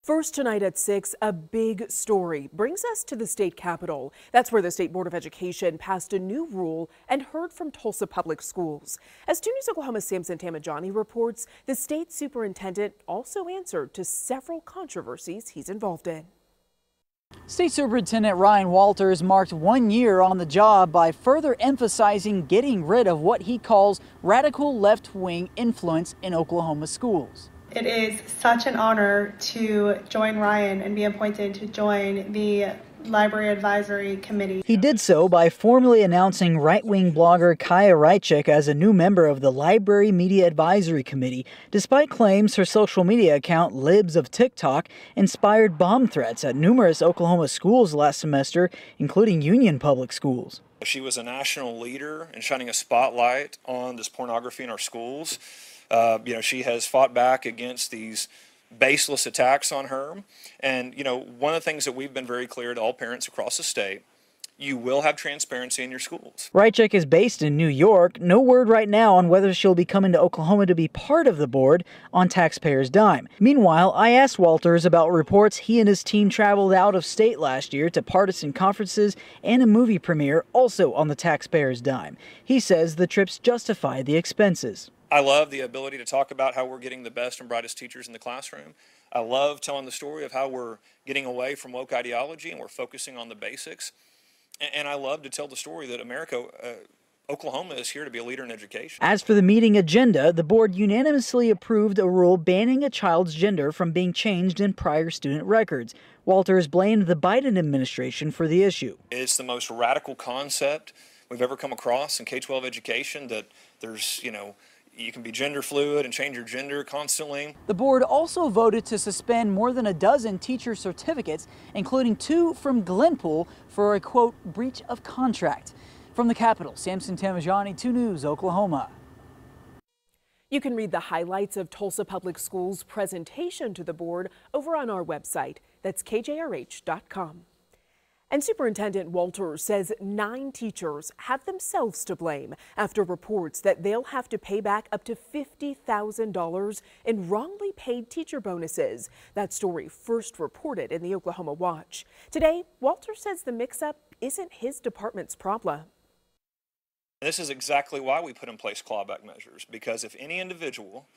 First tonight at 6, a big story brings us to the state capitol. That's where the State Board of Education passed a new rule and heard from Tulsa Public Schools. As 2 News Oklahoma's Samson Tamijani reports, the state superintendent also answered to several controversies he's involved in. State Superintendent Ryan Walters marked 1 year on the job by further emphasizing getting rid of what he calls radical left-wing influence in Oklahoma schools. It is such an honor to join Ryan and be appointed to join the Library Advisory Committee. He did so by formally announcing right-wing blogger Kaya Rychik as a new member of the Library Media Advisory Committee, despite claims her social media account, Libs of TikTok, inspired bomb threats at numerous Oklahoma schools last semester, including Union Public Schools. She was a national leader in shining a spotlight on this pornography in our schools. She has fought back against these baseless attacks on her. And, one of the things that we've been very clear to all parents across the state, you will have transparency in your schools. Rychik is based in New York. No word right now on whether she'll be coming to Oklahoma to be part of the board on taxpayers' dime. Meanwhile, I asked Walters about reports he and his team traveled out of state last year to partisan conferences and a movie premiere also on the taxpayers' dime. He says the trips justify the expenses. I love the ability to talk about how we're getting the best and brightest teachers in the classroom. I love telling the story of how we're getting away from woke ideology and we're focusing on the basics. And I love to tell the story that Oklahoma is here to be a leader in education. As for the meeting agenda, the board unanimously approved a rule banning a child's gender from being changed in prior student records. Walters blamed the Biden administration for the issue. It's the most radical concept we've ever come across in K-12 education, that there's, you can be gender fluid and change your gender constantly. The board also voted to suspend more than a dozen teacher certificates, including 2 from Glenpool for a, quote, breach of contract. From the Capitol, Samson Tamijani, 2 News, Oklahoma. You can read the highlights of Tulsa Public Schools' presentation to the board over on our website. That's kjrh.com. And Superintendent Walters says 9 teachers have themselves to blame after reports that they'll have to pay back up to $50,000 in wrongly paid teacher bonuses. That story first reported in the Oklahoma Watch. Today, Walters says the mix-up isn't his department's problem. This is exactly why we put in place clawback measures, because if any individual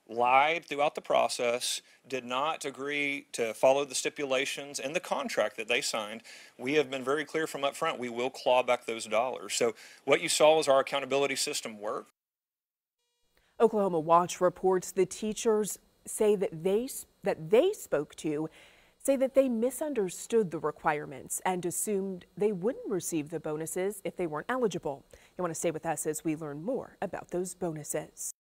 lied throughout the process, did not agree to follow the stipulations in the contract that they signed, we have been very clear from up front, we will claw back those dollars. So what you saw is our accountability system work. Oklahoma Watch reports the teachers say that they spoke to say that they misunderstood the requirements and assumed they wouldn't receive the bonuses if they weren't eligible. You want to stay with us as we learn more about those bonuses.